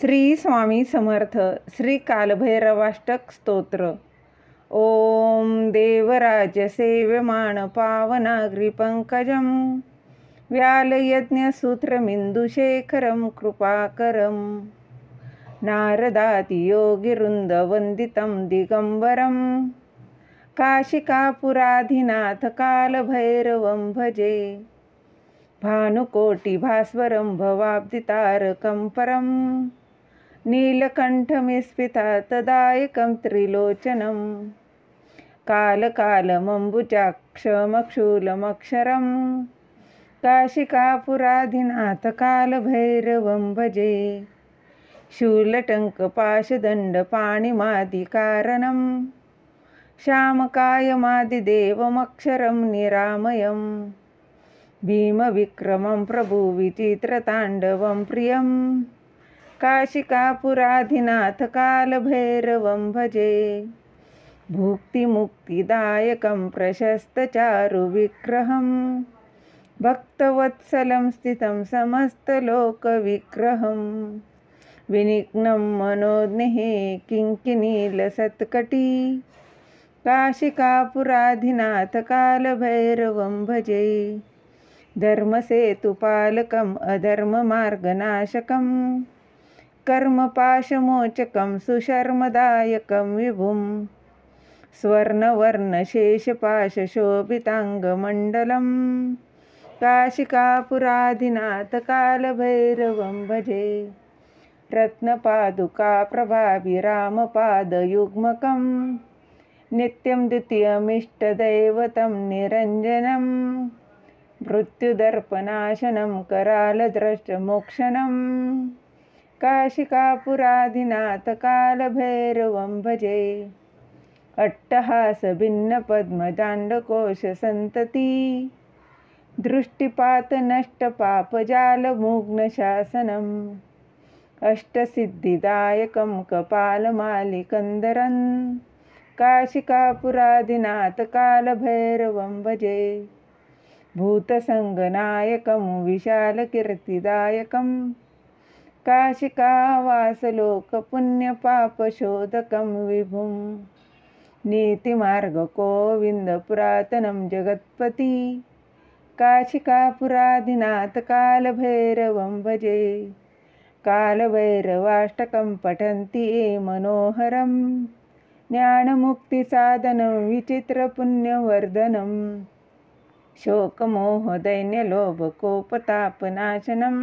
श्री स्वामी समर्थ श्री कालभैरवाष्टक स्तोत्र। ओम देवराज सेव्यमाण पावनाग्रि पंकजं व्यालयज्ञसूत्रमिन्दुशेखरं कृपाकरं नारदाति योगिवृन्दवन्दितं दिगम्बरं काशिकापुराधिनाथ कालभैरवं भजे। भानुकोटिभास्वरं भवाब्दितारकं परं नीलकण्ठमिस्फितातदायकं त्रिलोचनं कालकालमम्बुजाक्षमक्षूलमक्षरं काशिकापुराधिनाथ कालभैरवं भजे। शूलटङ्कपाशदण्डपाणिमादिकारणं श्यामकायमादिदेवमक्षरं निरामयं भीमविक्रमं प्रभुविचित्रताण्डवं प्रियं काशिकापुराधिनाथ कालभैरवं भजे। भुक्तिमुक्तिदायकं प्रशस्तचारुविग्रहं भक्तवत्सलं स्थितं समस्तलोकविग्रहं विनिघ्नं मनोज्ञे किङ्किणीलसत्कटी काशिकापुराधिनाथ कालभैरवं भजे। धर्मसेतुपालकम् अधर्ममार्गनाशकं कर्मपाशमोचकं सुशर्मदायकं विभुं स्वर्णवर्णशेषपाशशोभिताङ्गमण्डलं काशिकापुराधिनाथ कालभैरवं भजे। रत्नपादुकाप्रभाभिरामपादयुग्मकं नित्यं द्वितीयमिष्टदैवतं निरञ्जनं मृत्युदर्पनाशनं करालद्रष्टमोक्षणं काशिकापुराधिनाथ कालभैरवं भजे। अट्टहासभिन्नपद्मजाण्डकोशसन्तती दृष्टिपातनष्टपापजालमुग्नशासनम् अष्टसिद्धिदायकं कपालमालिकन्दरं काशिकापुराधिनाथ कालभैरवं भजे। भूतसङ्गनायकं विशालकीर्तिदायकं काशिकावासलोकपुण्यपापशोधकं विभुं नीतिमार्गगोविन्दपुरातनं जगत्पति काशिकापुराधिनाथ कालभैरवं भजे। कालभैरवाष्टकं पठन्ति ये मनोहरं ज्ञानमुक्तिसाधनं विचित्रपुण्यवर्धनं शोकमोहदैन्यलोभकोपतापनाशनं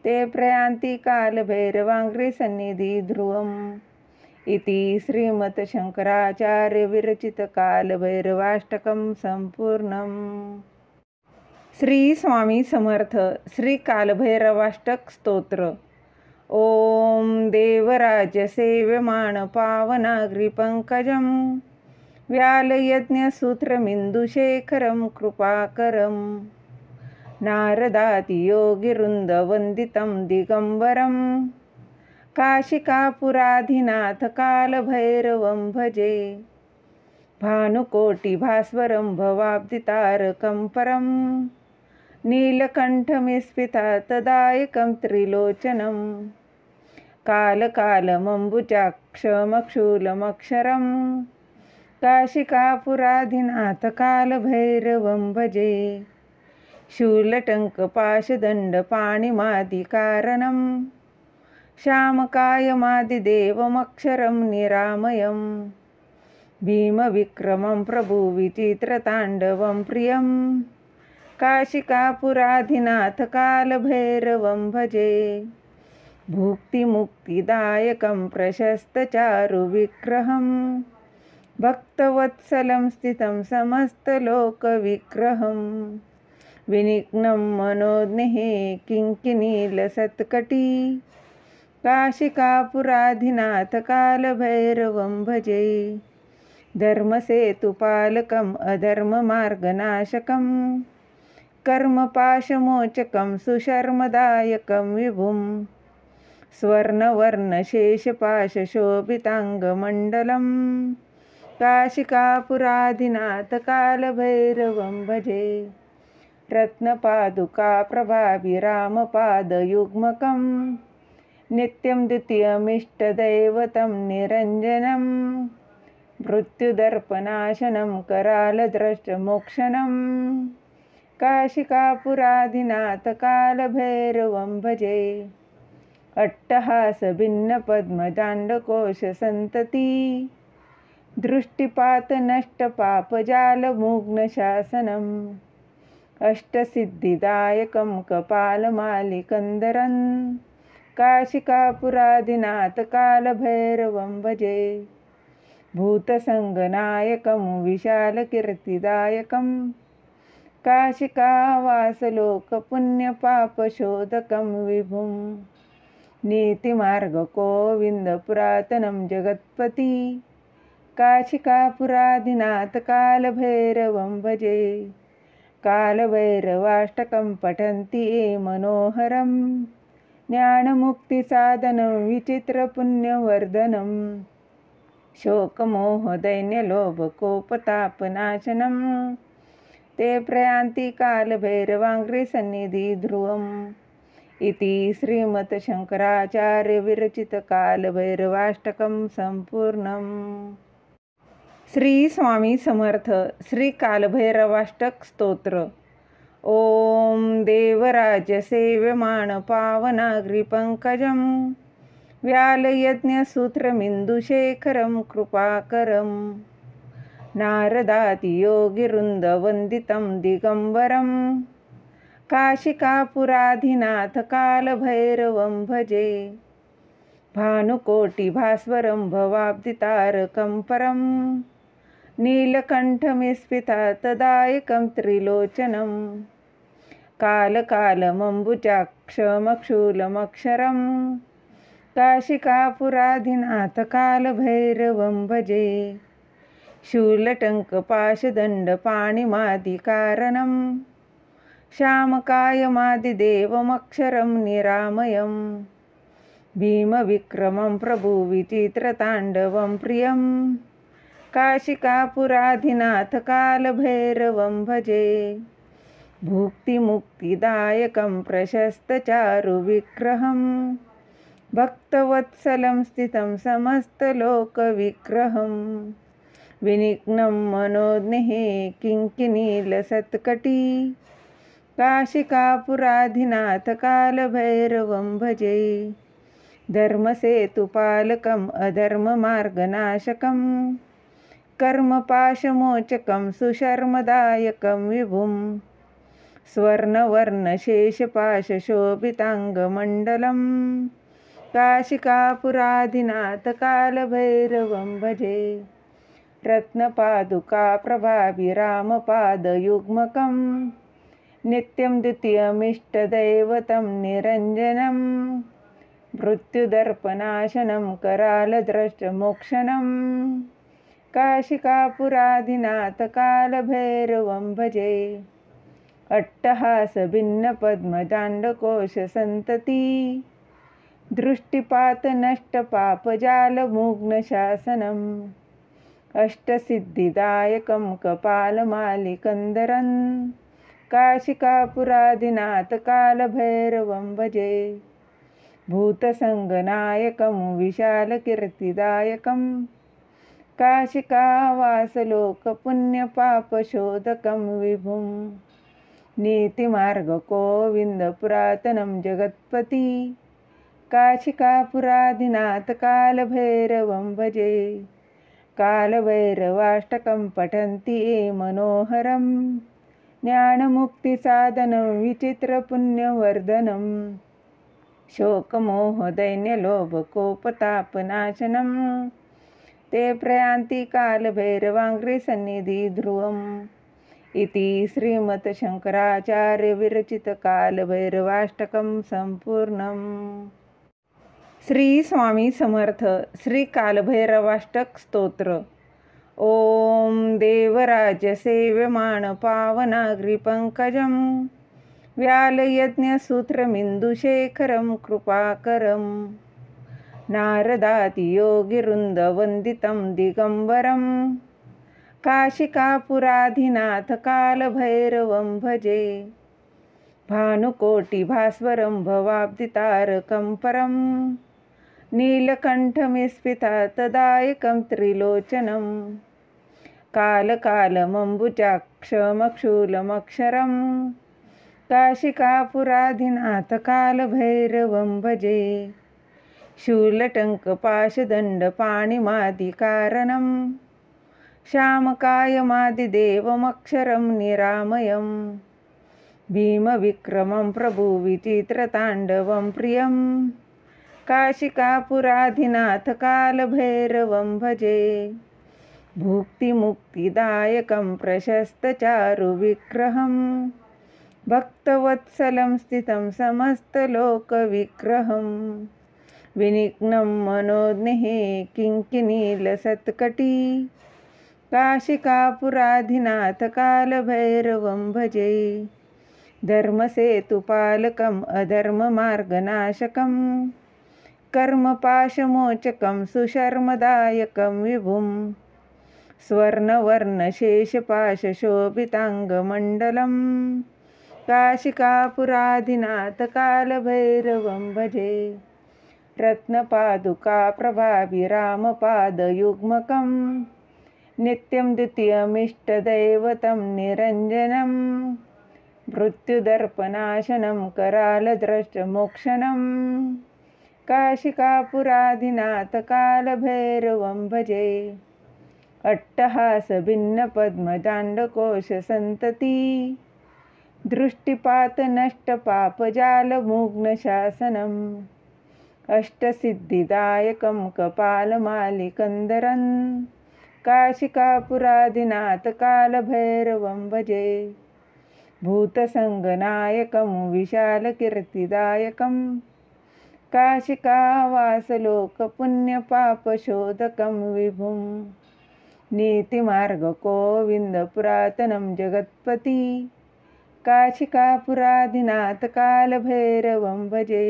ते प्रयान्ति कालभैरवाङ्घ्रिसन्निधि ध्रुवम् इति श्रीमत्शङ्कराचार्यविरचितकालभैरवाष्टकं सम्पूर्णम्। श्री स्वामी समर्थ श्री कालभैरवाष्टक स्तोत्र। ओम देवराज सेव्यमाण पावनाग्रि पंकजं व्यालयज्ञसूत्रमिन्दुशेखरं कृपाकरं नारदाति योगिवृन्दवन्दितं दिगम्बरं काशिकापुराधिनाथ कालभैरवं भजे। भानुकोटिभास्वरं भवाब्दितारकं परं नीलकण्ठमिस्फितातदायकं त्रिलोचनं कालकालमम्बुजाक्षमक्षूलमक्षरं काशिकापुराधिनाथ कालभैरवं भजे। शूलटङ्कपाशदण्डपाणिमादिकारणं श्यामकायमादिदेवमक्षरं निरामयं भीमविक्रमं प्रभुविचित्रताण्डवं प्रियं काशिकापुराधिनाथ कालभैरवं भजे। भुक्तिमुक्तिदायकं प्रशस्तचारुविग्रहं भक्तवत्सलं स्थितं समस्तलोकविग्रहं विनिघ्नं मनोज्ञे किङ्किणीलसत्कटी काशिकापुराधिनाथ कालभैरवं भजे। धर्मसेतुपालकम् अधर्ममार्गनाशकं कर्मपाशमोचकं सुशर्मदायकं विभुं स्वर्णवर्णशेषपाशशोभिताङ्गमण्डलं काशिकापुराधिनाथ कालभैरवं भजे। रत्नपादुकाप्रभाभिरामपादयुग्मकं नित्यं द्वितीयमिष्टदैवतं निरञ्जनं मृत्युदर्पनाशनं करालद्रष्टमोक्षणं काशिकापुराधिनाथ कालभैरवं भजे। अट्टहासभिन्नपद्मजाण्डकोशसन्तती दृष्टिपातनष्टपापजालमुग्नशासनम् अष्टसिद्धिदायकं कपालमालिकन्दरन् काशिकापुराधिनाथ कालभैरवं भजे। भूतसङ्गनायकं विशालकीर्तिदायकं काशिकावासलोकपुण्यपापशोधकं विभुं नीतिमार्गगोविन्दपुरातनं जगत्पति काशिकापुराधिनाथ कालभैरवं भजे। कालभैरवाष्टकं पठन्ति ये मनोहरं ज्ञानमुक्तिसाधनं विचित्रपुण्यवर्धनं शोकमोहदैन्यलोभकोपतापनाशनं ते प्रयान्ति कालभैरवाङ्घ्रिसन्निधि ध्रुवम् इति श्रीमत्शंकराचार्यविरचितकालभैरवाष्टकं सम्पूर्णम्। श्री स्वामी समर्थ। श्री कालभैरवाष्टक स्तोत्र। ओम देवराजसेव्यमाण पावनाग्रिपङ्कजं व्यालयज्ञसूत्रमिन्दुशेखरं कृपाकरं नारदादियोगिवृन्दवन्दितं दिगम्बरं काशिकापुराधिनाथ कालभैरवं भजे। भानुकोटिभास्वरं भवाब्धितारकं परं नीलकण्ठमिस्फितातदायकं त्रिलोचनं कालकालमम्बुजाक्षमक्षूलमक्षरं काशिकापुराधिनाथ कालभैरवं भजे। शूलटङ्कपाशदण्डपाणिमादिकारणं श्यामकायमादिदेवमक्षरं निरामयं भीमविक्रमं प्रभुविचित्रताण्डवं प्रियं काशिकापुराधिनाथ कालभैरवं भजे। भुक्तिमुक्तिदायकं प्रशस्तचारुविग्रहं भक्तवत्सलं स्थितं समस्तलोकविग्रहं विनिघ्नं मनोज्ञे किङ्किणीलसत्कटी काशिकापुराधिनाथ कालभैरवं भजे। धर्मसेतुपालकम् अधर्ममार्गनाशकं कर्मपाशमोचकं सुशर्मदायकं विभुं स्वर्णवर्णशेषपाशशोभिताङ्गमण्डलं काशिकापुराधिनाथ कालभैरवं भजे। रत्नपादुकाप्रभाभिरामपादयुग्मकं नित्यं द्वितीयमिष्टदैवतं निरञ्जनं मृत्युदर्पनाशनं करालद्रष्टमोक्षणं काशिकापुराधिनाथ कालभैरवं भजे। अट्टहासभिन्नपद्मजाण्डकोशसन्तती दृष्टिपातनष्टपापजालमुग्नशासनम् अष्टसिद्धिदायकं कपालमालिकन्दरन् काशिकापुराधिनाथ कालभैरवं भजे। भूतसङ्गनायकं विशालकीर्तिदायकं काशिकावासलोकपुण्यपापशोधकं विभुं नीतिमार्गगोविन्दपुरातनं जगत्पति काशिकापुराधिनाथ कालभैरवं भजे। कालभैरवाष्टकं पठन्ति ये मनोहरं ज्ञानमुक्तिसाधनं विचित्रपुण्यवर्धनं शोकमोहदैन्यलोभकोपतापनाशनं ते प्रयान्ति कालभैरवाङ्घ्रिसन्निधि ध्रुवम् इति श्रीमत्शंकराचार्यविरचितकालभैरवाष्टकं सम्पूर्णम्। श्री स्वामी समर्थ। श्री कालभैरवाष्टक स्तोत्र। ओम देवराजसेव्यमाण पावनाग्रिपङ्कजं व्यालयज्ञसूत्रमिन्दुशेखरं कृपाकरं नारदादियोगिवृन्दवन्दितं दिगम्बरं काशिकापुराधिनाथ कालभैरवं भजे। भानुकोटिभास्वरं भवाब्धितारकं परं नीलकण्ठमिस्फितातदायकं त्रिलोचनं कालकालमम्बुजाक्षमक्षूलमक्षरं काशिकापुराधिनाथकालभैरवं भजे शूलटङ्कपाशदण्डपाणिमादिकारणं श्यामकायमादिदेवमक्षरं निरामयं भीमविक्रमं प्रभुविचित्रताण्डवं प्रियं काशिकापुराधिनाथकालभैरवं भजे भुक्तिमुक्तिदायकं प्रशस्तचारुविग्रहं भक्तवत्सलं स्थितं समस्तलोकविग्रहं विनिघ्नं मनोज्ञः किङ्किणीलसत्कटी काशिकापुराधिनाथकालभैरवं भजे धर्मसेतुपालकम् अधर्ममार्गनाशकं कर्मपाशमोचकं सुशर्मदायकं विभुं स्वर्णवर्णशेषपाशशोभिताङ्गमण्डलं काशिकापुराधिनाथकालभैरवं भजे रत्नपादुकाप्रभाभिरामपादयुग्मकं नित्यं द्वितीयमिष्टदैवतं निरञ्जनं मृत्युदर्पनाशनं करालद्रष्टमोक्षणं काशिकापुराधिनाथकालभैरवं भजे अट्टहासभिन्नपद्मजाण्डकोशसन्तती दृष्टिपातनष्टपापजालमुग्नशासनम् अष्टसिद्धिदायकं कपालमालिकन्दरं काशिकापुराधिनाथकालभैरवं भजे भूतसङ्गनायकं विशालकीर्तिदायकं काशिकावासलोकपुण्यपापशोधकं विभुं नीतिमार्गगोविन्दपुरातनं जगत्पति काशिकापुराधिनाथकालभैरवं भजे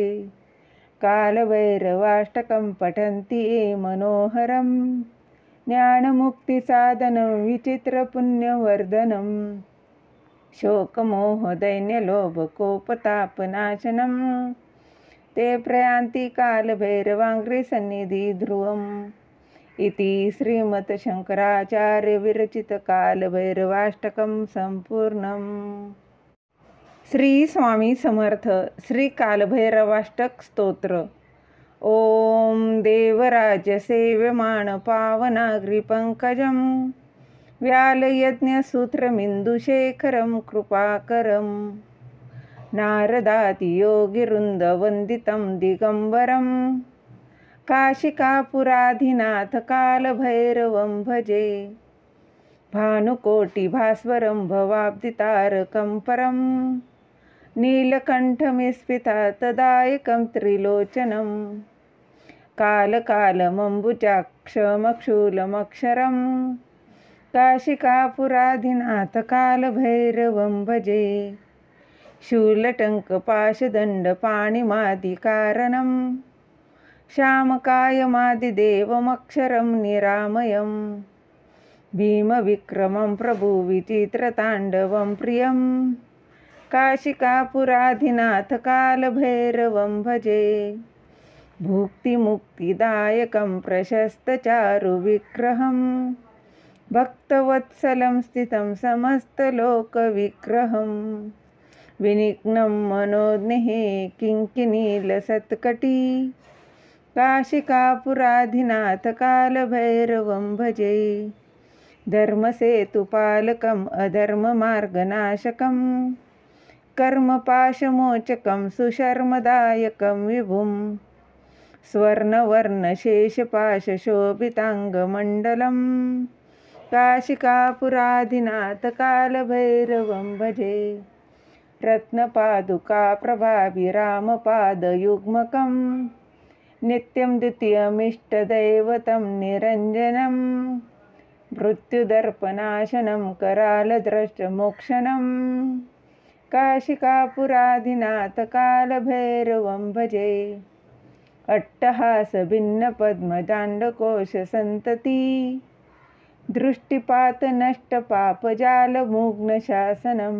कालभैरवाष्टकं पठन्ति ये मनोहरं ज्ञानमुक्तिसाधनं विचित्रपुण्यवर्धनं शोकमोहदैन्यलोभकोपतापनाशनं ते प्रयान्ति कालभैरवाङ्घ्रिसन्निधिध्रुवम् इति श्रीमत्शङ्कराचार्यविरचितकालभैरवाष्टकं सम्पूर्णम्। श्री स्वामी समर्थ। श्री कालभैरवाष्टक स्तोत्र। ओम देवराजसेव्यमाण पावनाग्रिपङ्कजं व्यालयज्ञसूत्रमिन्दुशेखरं कृपाकरं नारदादियोगिवृन्दवन्दितं दिगम्बरं काशिकापुराधिनाथकालभैरवं भजे भानुकोटिभास्वरं भवाब्धितारकं परं नीलकण्ठमिस्फितातदायकं त्रिलोचनं कालकालमम्बुजाक्षमक्षूलमक्षरं काशिकापुराधिनाथकालभैरवं भजे शूलटङ्कपाशदण्डपाणिमादिकारणं श्यामकायमादिदेवमक्षरं निरामयं भीमविक्रमं प्रभुविचित्रताण्डवं प्रियं काशिकापुराधिनाथकालभैरवं भजे भुक्तिमुक्तिदायकं प्रशस्तचारुविग्रहं भक्तवत्सलं स्थितं समस्तलोकविग्रहं विनिघ्नं मनोज्ञः किङ्किणीलसत्कटी काशिकापुराधिनाथकालभैरवं भजे धर्मसेतुपालकम् अधर्ममार्गनाशकं कर्मपाशमोचकं सुशर्मदायकं विभुं स्वर्णवर्णशेषपाशशोभिताङ्गमण्डलं काशिकापुराधिनाथकालभैरवं भजे रत्नपादुकाप्रभाभिरामपादयुग्मकं नित्यं द्वितीयमिष्टदैवतं निरञ्जनं मृत्युदर्पनाशनं करालद्रष्टमोक्षणं काशिकापुराधिनाथकालभैरवं भजे अट्टहासभिन्नपद्मजाण्डकोशसन्तती दृष्टिपातनष्टपापजालमुग्नशासनं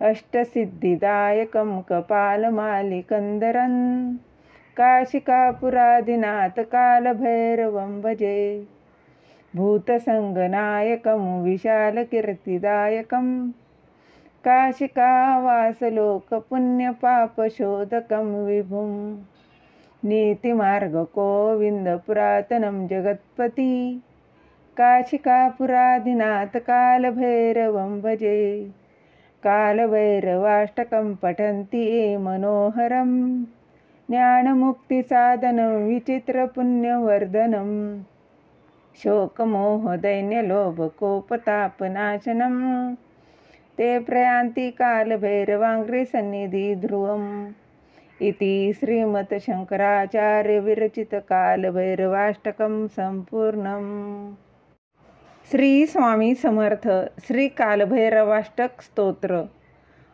अष्टसिद्धिदायकं कपालमालिकन्दरं काशिकापुरादिनाथ कालभैरवं भजे। भूतसङ्गनायकं विशालकीर्तिदायकं काशिकावासलोकपुण्यपापशोधकं विभुं। नीतिमार्गगोविन्दपुरातनं जगत्पति काशिकापुरादिनाथ कालभैरवं भजे। कालभैरवाष्टकं पठन्ति ये मनोहरं ज्ञानमुक्तिसाधनं विचित्रपुण्यवर्धनं। शोकमोहदैन्यलोभकोपतापनाशनं ते प्रयान्ति कालभैरवाङ्घ्रिसन्निधि ध्रुवम्। इति श्रीमत्शङ्कराचार्यविरचितकालभैरवाष्टकं सम्पूर्णम्। श्री स्वामी समर्थ। श्री कालभैरवाष्टक स्तोत्र।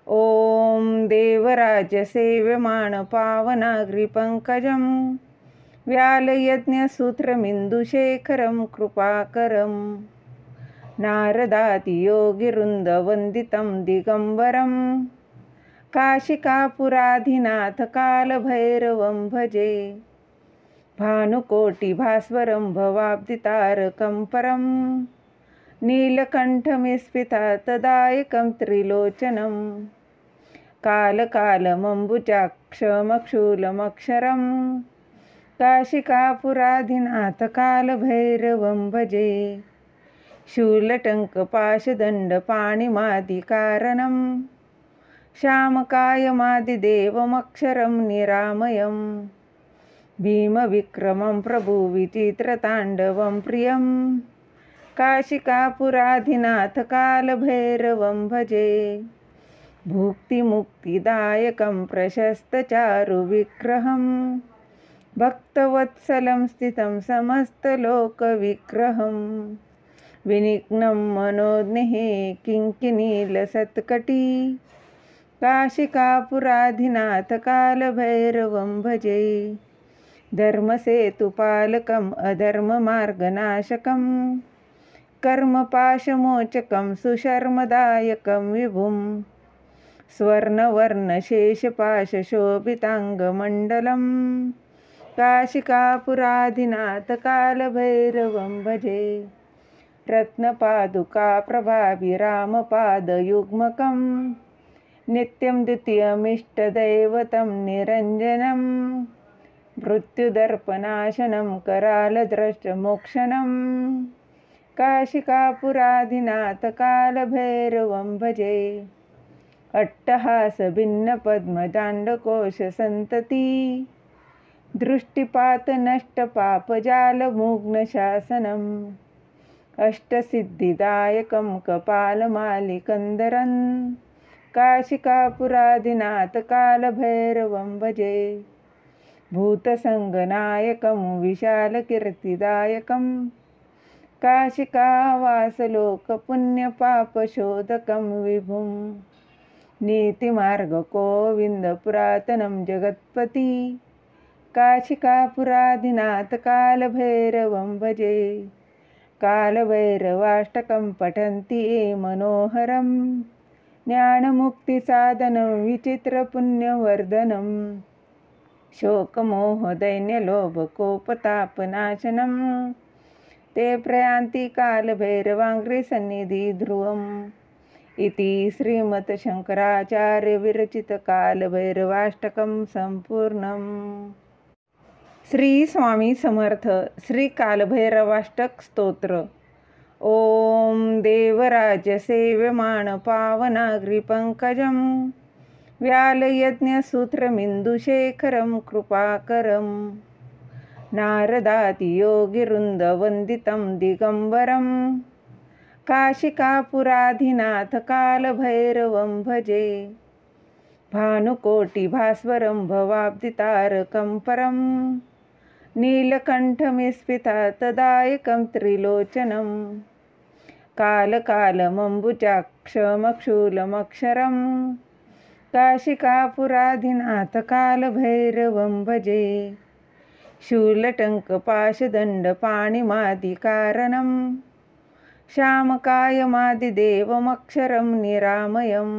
ओम देवराजसेव्यमाण पावनाग्रिपङ्कजं व्यालयज्ञसूत्रमिन्दुशेखरं कृपाकरं नारदादियोगिवृन्दवन्दितं दिगम्बरं काशिकापुराधिनाथ कालभैरवं भजे। भानुकोटिभास्वरं भवाब्धितारकं परं नीलकण्ठमिस्फितातदायकं त्रिलोचनं कालकालमम्बुजाक्षमक्षूलमक्षरं काशिकापुराधिनाथ कालभैरवं भजे। शूलटङ्कपाशदण्डपाणिमादिकारणं श्यामकायमादिदेवमक्षरं निरामयं भीमविक्रमं प्रभुविचित्रताण्डवं प्रियं काशिकापुराधिनाथ कालभैरवं भजे। भुक्तिमुक्तिदायकं प्रशस्तचारुविग्रहं भक्तवत्सलं स्थितं समस्तलोकविग्रहं विनिघ्नं मनोज्ञे किङ्किणीलसत्कटी काशिकापुराधिनाथ कालभैरवं भजे। धर्मसेतुपालकम् अधर्ममार्गनाशकं कर्मपाशमोचकं सुशर्मदायकं विभुं स्वर्णवर्णशेषपाशशोभिताङ्गमण्डलं काशिकापुराधिनाथ कालभैरवं भजे। रत्नपादुकाप्रभाभिरामपादयुग्मकं नित्यं द्वितीयमिष्टदैवतं निरञ्जनं मृत्युदर्पनाशनं करालद्रष्टमोक्षणं काशिकापुराधिनाथ कालभैरवं भजे। अट्टहासभिन्नपद्मजाण्डकोशसन्तति दृष्टिपातनष्टपापजालमुग्नशासनम् अष्टसिद्धिदायकं कपालमालिकन्दरं काशिकापुराधिनाथ कालभैरवं भजे। भूतसङ्गनायकं विशालकीर्तिदायकं काशिकावासलोकपुण्यपापशोधकं विभुं। नीतिमार्गगोविन्दपुरातनं जगत्पति काशिकापुराधिनाथ कालभैरवं भजे। कालभैरवाष्टकं पठन्ति ये मनोहरं ज्ञानमुक्तिसाधनं विचित्रपुण्यवर्धनं। शोकमोहदैन्यलोभकोपतापनाशनं ते प्रयान्ति कालभैरवाङ्घ्रिसन्निधि ध्रुवम्। इति श्रीमत्शङ्कराचार्यविरचितकालभैरवाष्टकं सम्पूर्णम्। श्री स्वामी समर्थ। श्री कालभैरवाष्टक स्तोत्र। ओम देवराजसेव्यमाण पावनाग्रिपङ्कजं व्यालयज्ञसूत्रमिन्दुशेखरं कृपाकरं नारदादियोगिवृन्दवन्दितं दिगम्बरं काशिकापुराधिनाथ कालभैरवं भजे। भानुकोटिभास्वरं भवाब्धितारकं परं नीलकण्ठमिस्फितातदायकं त्रिलोचनं कालकालमम्बुजाक्षमक्षूलमक्षरं काशिकापुराधिनाथ कालभैरवं भजे। शूलटङ्कपाशदण्डपाणिमादिकारणं श्यामकायमादिदेवमक्षरं निरामयं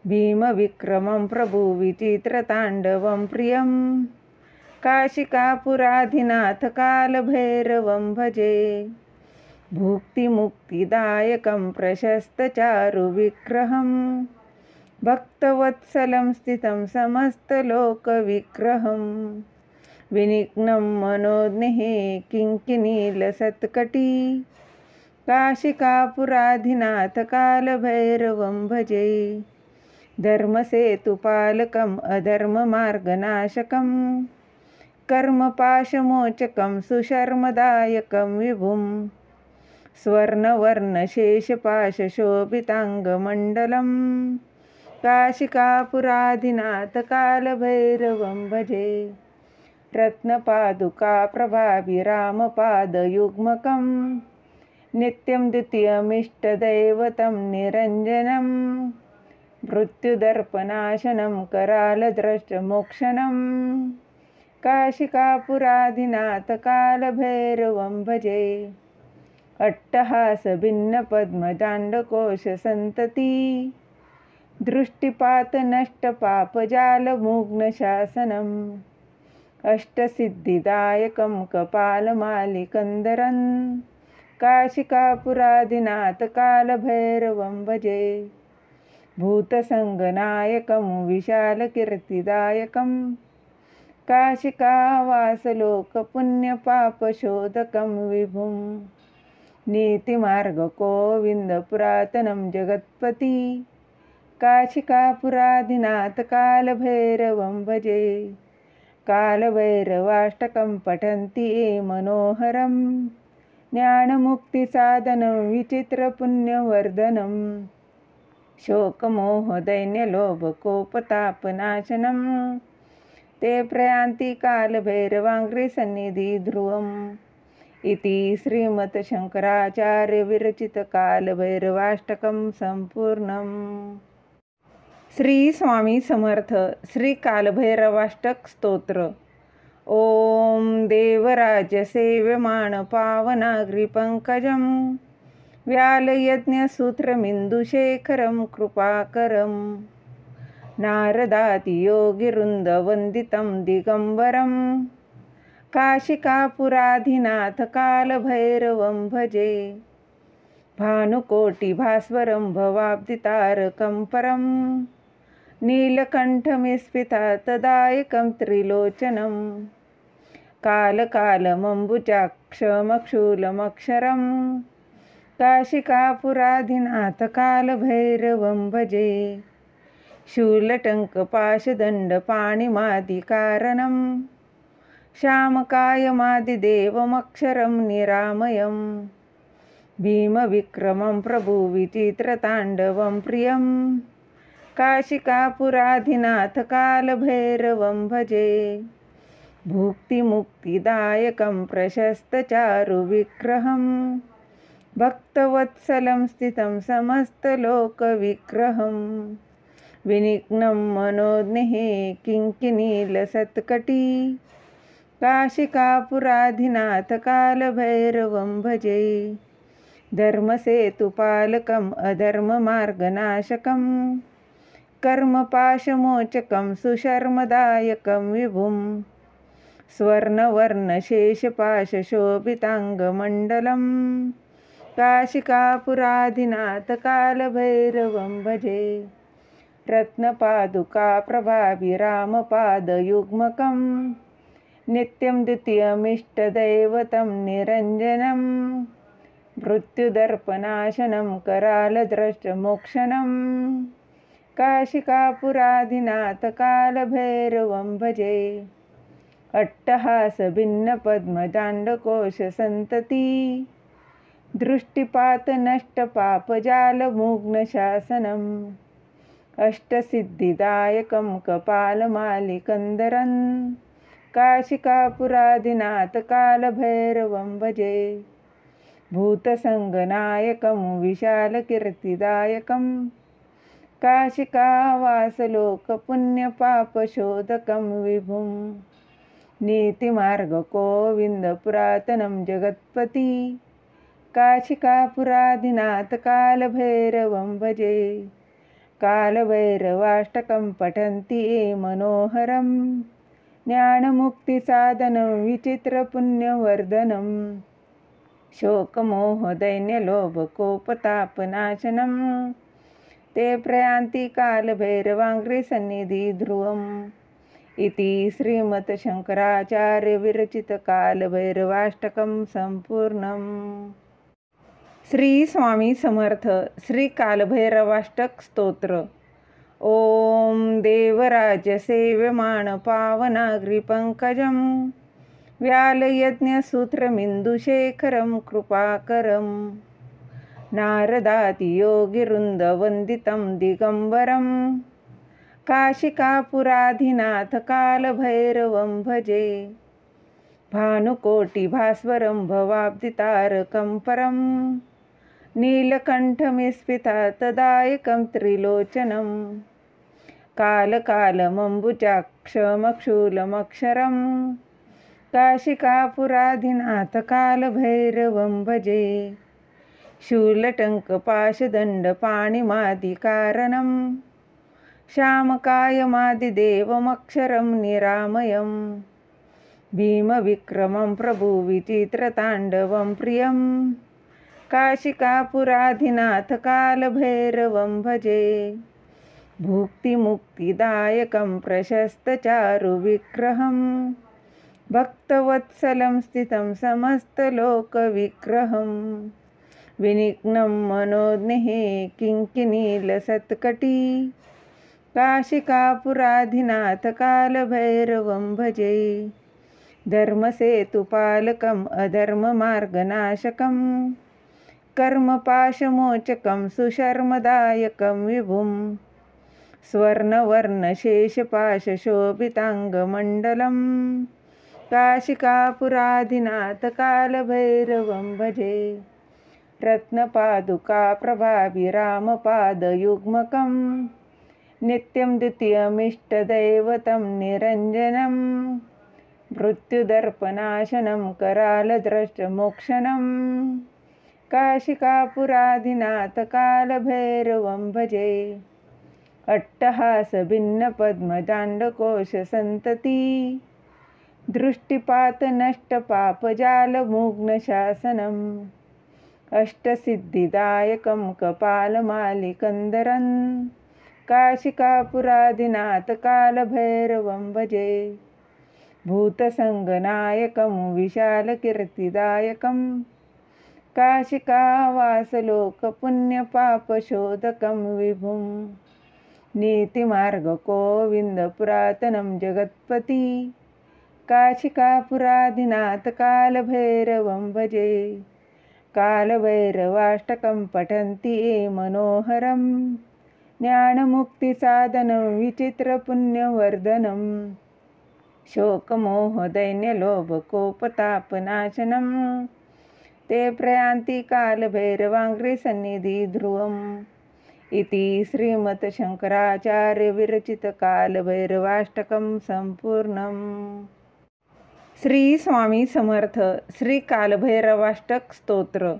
भीमविक्रमं प्रभुविचित्रताण्डवं प्रियं काशिकापुराधिनाथ कालभैरवं भजे। भुक्तिमुक्तिदायकं प्रशस्तचारुविग्रहं भक्तवत्सलं स्थितं समस्तलोकविग्रहं विनिघ्नं मनोज्ञः किङ्किणीलसत्कटी काशिकापुराधिनाथ कालभैरवं भजे। धर्मसेतुपालकम् अधर्ममार्गनाशकं कर्मपाशमोचकं सुशर्मदायकं विभुं स्वर्णवर्णशेषपाशशोभिताङ्गमण्डलं काशिकापुराधिनाथ कालभैरवं भजे। रत्नपादुकाप्रभाभिरामपादयुग्मकं नित्यं द्वितीयमिष्टदैवतं निरञ्जनं मृत्युदर्पनाशनं करालद्रष्टमोक्षणं काशिकापुराधिनाथ कालभैरवं भजे। अट्टहासभिन्नपद्मजाण्डकोशसन्तती दृष्टिपातनष्टपापजालमुग्नशासनम् अष्टसिद्धिदायकं कपालमालिकन्दरं काशिकापुराधिनाथ कालभैरवं भजे। भूतसङ्गनायकं विशालकीर्तिदायकं काशिकावासलोकपुण्यपापशोधकं विभुं नीतिमार्गगोविन्दपुरातनं जगत्पति काशिकापुराधिनाथ कालभैरवं भजे। कालभैरवाष्टकं पठन्ति ये मनोहरं ज्ञानमुक्तिसाधनं विचित्रपुण्यवर्धनं शोकमोहदैन्यलोभकोपतापनाशनं ते प्रयान्ति कालभैरवाङ्घ्रिसन्निधि ध्रुवम् इति श्रीमत्शंकराचार्यविरचितकालभैरवाष्टकं सम्पूर्णम्। श्री स्वामी समर्थ। श्री कालभैरवाष्टक स्तोत्र। ओम देवराजसेव्यमाण पावनाग्रिपङ्कजं व्यालयज्ञसूत्रमिन्दुशेखरं कृपाकरं नारदादियोगिवृन्दवन्दितं दिगम्बरं काशिकापुराधिनाथ कालभैरवं भजे। भानुकोटिभास्वरं भवाब्धितारकं परं नीलकण्ठमिस्फितातदायकं त्रिलोचनं कालकालमम्बुजाक्षमक्षूलमक्षरं काशिकापुराधिनाथ कालभैरवं भजे। शूलटङ्कपाशदण्डपाणिमादिकारणं श्यामकायमादिदेवमक्षरं निरामयं भीमविक्रमं प्रभुविचित्रताण्डवं प्रियं काशिकापुराधिनाथ कालभैरवं भजे। भुक्तिमुक्तिदायकं प्रशस्तचारुविग्रहं भक्तवत्सलं स्थितं समस्तलोकविग्रहं विनिघ्नं मनोज्ञः किङ्किणीलसत्कटी काशिकापुराधिनाथ कालभैरवं भजे। धर्मसेतुपालकम् अधर्ममार्गनाशकं कर्मपाशमोचकं सुशर्मदायकं विभुं स्वर्णवर्णशेषपाशशोभिताङ्गमण्डलं काशिकापुराधिनाथ कालभैरवं भजे। रत्नपादुकाप्रभाभिरामपादयुग्मकं नित्यं द्वितीयमिष्टदैवतं निरञ्जनं मृत्युदर्पनाशनं करालद्रष्टमोक्षणं काशिकापुराधिनाथ कालभैरवं भजे। अट्टहासभिन्नपद्मजाण्डकोशसन्तती दृष्टिपातनष्टपापजालमुग्नशासनम् अष्टसिद्धिदायकं कपालमालिकन्दरं काशिकापुराधिनाथ कालभैरवं भजे। भूतसङ्गनायकं विशालकीर्तिदायकं काशिकावासलोकपुण्यपापशोधकं विभुं नीतिमार्गगोविन्दपुरातनं जगत्पति काशिकापुराधिनाथ कालभैरवं भजे। कालभैरवाष्टकं पठन्ति ये मनोहरं ज्ञानमुक्तिसाधनं विचित्रपुण्यवर्धनं शोकमोहदैन्यलोभकोपतापनाशनं ते प्रयान्ति कालभैरवाङ्घ्रिसन्निधि ध्रुवम् इति श्रीमत्शंकराचार्यविरचितकालभैरवाष्टकं सम्पूर्णम्। श्री स्वामी समर्थ। श्री कालभैरवाष्टक स्तोत्र। ओम देवराज सेव्यमाण पावनाग्रिपंकजं व्यालयज्ञसूत्रमिन्दुशेखरं कृपाकरं नारदादियोगिवृन्दवन्दितं दिगम्बरं काशिकापुराधिनाथ कालभैरवं भजे। भानुकोटिभास्वरं भवाब्दितारकं परं नीलकण्ठमिस्फितातदायकं त्रिलोचनं कालकालमम्बुजाक्षमक्षूलमक्षरं काशिकापुराधिनाथ कालभैरवं भजे। शूलटङ्कपाशदण्डपाणिमादिकारणं श्यामकायमादिदेवमक्षरं निरामयं भीमविक्रमं प्रभुविचित्रताण्डवं प्रियं काशिकापुराधिनाथ कालभैरवं भजे। भुक्तिमुक्तिदायकं प्रशस्तचारुविग्रहं भक्तवत्सलं स्थितं समस्तलोकविग्रहं विनिघ्नं मनोज्ञे किङ्किणीलसत्कटी काशिकापुराधिनाथ कालभैरवं भजे। धर्मसेतुपालकम् अधर्ममार्गनाशकं कर्मपाशमोचकं सुशर्मदायकं विभुं स्वर्णवर्णशेषपाशशोभिताङ्गमण्डलं काशिकापुराधिनाथ कालभैरवं भजे। रत्नपादुकाप्रभाभिरामपादयुग्मकं नित्यं द्वितीयमिष्टदैवतं निरञ्जनं मृत्युदर्पनाशनं करालद्रष्टमोक्षणं काशिकापुराधिनाथ कालभैरवं भजे। अट्टहासभिन्नपद्मजाण्डकोशसन्तती दृष्टिपातनष्टपापजालमुग्नशासनम् अष्टसिद्धिदायकं कपालमालिकन्दरं काशिकापुराधिनाथ कालभैरवं भजे। भूतसङ्गनायकं विशालकीर्तिदायकं काशिकावासलोकपुण्यपापशोधकं विभुं नीतिमार्गगोविन्दपुरातनं जगत्पति काशिकापुराधिनाथ कालभैरवं भजे। कालभैरवाष्टकं पठन्ति ये मनोहरं ज्ञानमुक्तिसाधनं विचित्रपुण्यवर्धनं शोकमोहदैन्यलोभकोपतापनाशनं ते प्रयान्ति कालभैरवाङ्घ्रिसन्निधि ध्रुवम् इति श्रीमत्शंकराचार्यविरचितकालभैरवाष्टकं सम्पूर्णम्। श्री स्वामी समर्थ। श्री कालभैरवाष्टक स्तोत्र।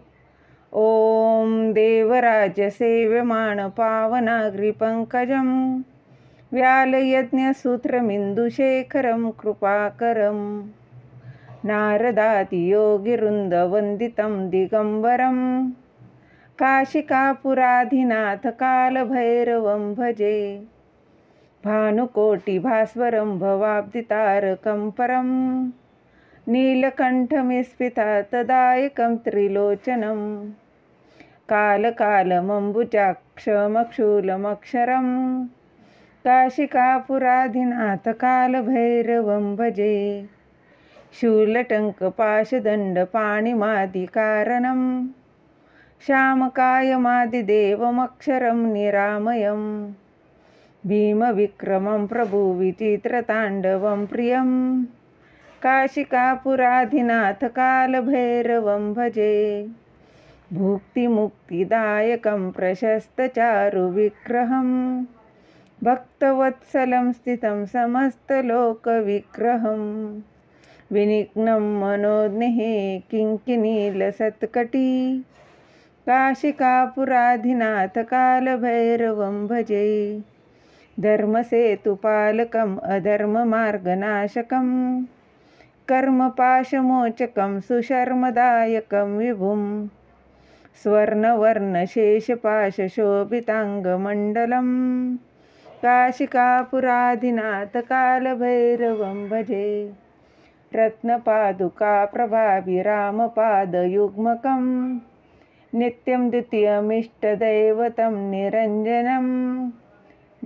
ओम देवराज सेव्यमाण पावनाग्रिपंकजं व्यालयज्ञसूत्रमिन्दुशेखरं कृपाकरं नारदादियोगिवृन्दवन्दितं दिगम्बरं काशिकापुराधिनाथ कालभैरवं भजे। भानुकोटिभास्वरं भवाब्दितारकं परं नीलकण्ठमिस्फितातदायकं त्रिलोचनं कालकालमम्बुजाक्षमक्षूलमक्षरं काशिकापुराधिनाथ कालभैरवं भजे। शूलटङ्कपाशदण्डपाणिमादिकारणं श्यामकायमादिदेवमक्षरं निरामयं भीमविक्रमं प्रभुविचित्रताण्डवं प्रियं काशिकापुराधिनाथ कालभैरवं भजे। भुक्तिमुक्तिदायकं प्रशस्तचारुविग्रहं भक्तवत्सलं स्थितं समस्तलोकविग्रहं विनिघ्नं मनोज्ञे किङ्किणीलसत्कटी काशिकापुराधिनाथ कालभैरवं भजे। धर्मसेतुपालकम् अधर्ममार्गनाशकं कर्मपाशमोचकं सुशर्मदायकं विभुं स्वर्णवर्णशेषपाशशोभिताङ्गमण्डलं काशिकापुराधिनाथ कालभैरवं भजे। रत्नपादुकाप्रभाभिरामपादयुग्मकं नित्यं द्वितीयमिष्टदैवतं निरञ्जनं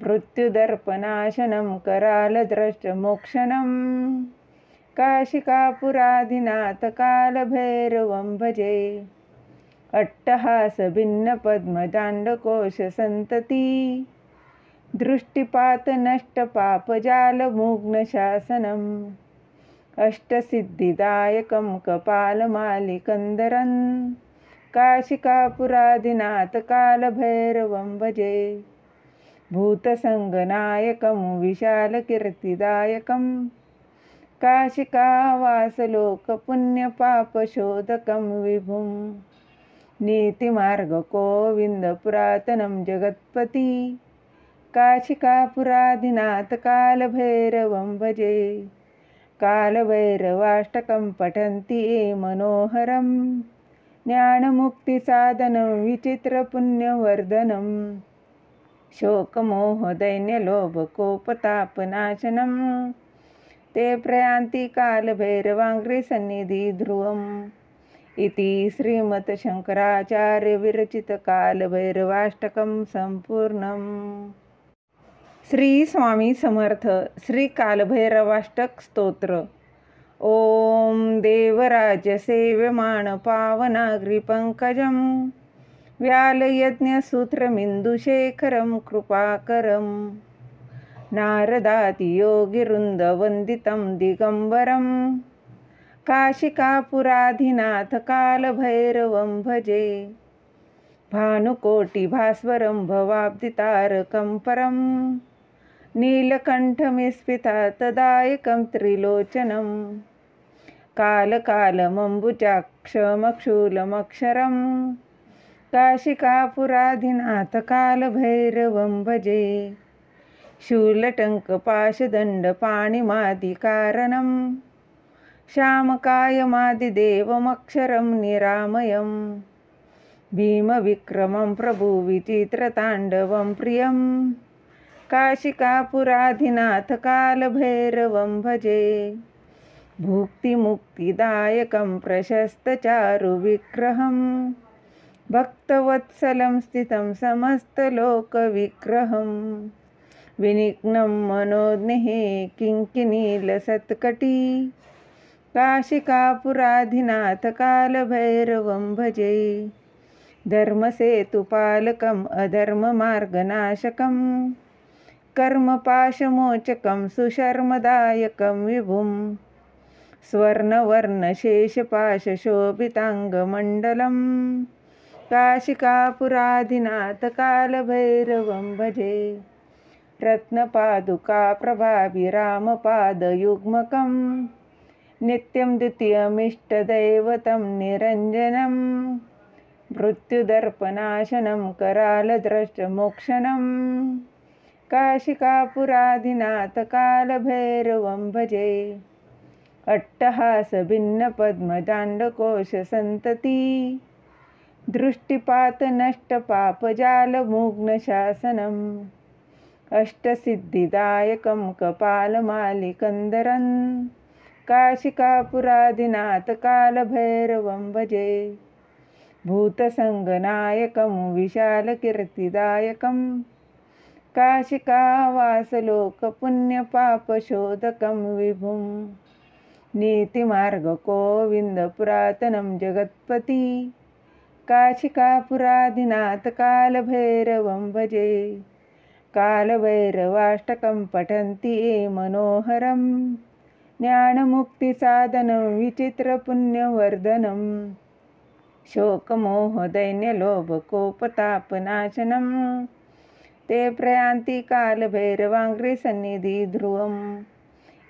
मृत्युदर्पनाशनं करालद्रष्टमोक्षणं काशिकापुराधिनाथ कालभैरवं भजे। अट्टहासभिन्नपद्मजाण्डकोशसन्तती दृष्टिपातनष्टपापजालमुग्नशासनम् अष्टसिद्धिदायकं कपालमालिकन्दरं काशिकापुराधिनाथ कालभैरवं भजे। भूतसङ्गनायकं विशालकीर्तिदायकं काशिकावासलोकपुण्यपापशोधकं विभुं नीतिमार्गगोविन्दपुरातनं जगत्पति काशिकापुराधिनाथ कालभैरवं भजे। कालभैरवाष्टकं पठन्ति ये मनोहरं ज्ञानमुक्तिसाधनं विचित्रपुण्यवर्धनं शोकमोहदैन्यलोभकोपतापनाशनं ते प्रयान्ति कालभैरवाङ्घ्रिसन्निधि ध्रुवम् इति श्रीमत्शंकराचार्यविरचितकालभैरवाष्टकं सम्पूर्णम्। श्री स्वामी समर्थ। श्री कालभैरवाष्टक स्तोत्र। ओम देवराज सेव्यमाण पावनाग्रिपंकजं व्यालयज्ञसूत्रमिन्दुशेखरं कृपाकरं नारदादियोगिवृन्दवन्दितं दिगम्बरं काशिकापुराधिनाथ कालभैरवं भजे। भानुकोटिभास्वरं भवाब्धितारकं परं नीलकण्ठमिस्फितातदायकं त्रिलोचनं कालकालमम्बुजाक्षमक्षूलमक्षरं काशिकापुराधिनाथ कालभैरवं भजे। शूलटङ्कपाशदण्डपाणिमादिकारणं श्यामकायमादिदेवमक्षरं निरामयं भीमविक्रमं प्रभुविचित्रताण्डवं प्रियं काशिकापुराधिनाथ कालभैरवं भजे। भुक्तिमुक्तिदायकं प्रशस्तचारुविग्रहं भक्तवत्सलं स्थितं समस्तलोकविग्रहं विनिघ्नं मनोज्ञे किङ्किणीलसत्कटी काशिकापुराधिनाथ कालभैरवं भजे। धर्मसेतुपालकम् अधर्ममार्गनाशकं कर्मपाशमोचकं सुशर्मदायकं विभुं स्वर्णवर्णशेषपाशशोभिताङ्गमण्डलं काशिकापुराधिनाथ कालभैरवं भजे। रत्नपादुकाप्रभाभिरामपादयुग्मकं नित्यं द्वितीयमिष्टदैवतं निरञ्जनं मृत्युदर्पनाशनं करालद्रष्टमोक्षणं काशिकापुराधिनाथ कालभैरवं भजे। अट्टहासभिन्नपद्मजाण्डकोशसन्तती दृष्टिपातनष्टपापजालमुग्नशासनम् अष्टसिद्धिदायकं कपालमालिकन्दरं काशिकापुराधिनाथ कालभैरवं भजे। भूतसङ्गनायकं विशालकीर्तिदायकं काशिकावासलोकपुण्यपापशोधकं विभुं नीतिमार्गगोविन्दपुरातनं जगत्पति काशिकापुराधिनाथ कालभैरवं भजे। कालभैरवाष्टकं पठन्ति ये मनोहरं ज्ञानमुक्तिसाधनं विचित्रपुण्यवर्धनं शोकमोहदैन्यलोभकोपतापनाशनं ते प्रयान्ति कालभैरवाङ्घ्रिसन्निधि ध्रुवम्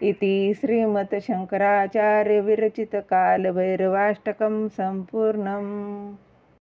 इति श्रीमत्शंकराचार्यविरचितकालभैरवाष्टकं सम्पूर्णम्।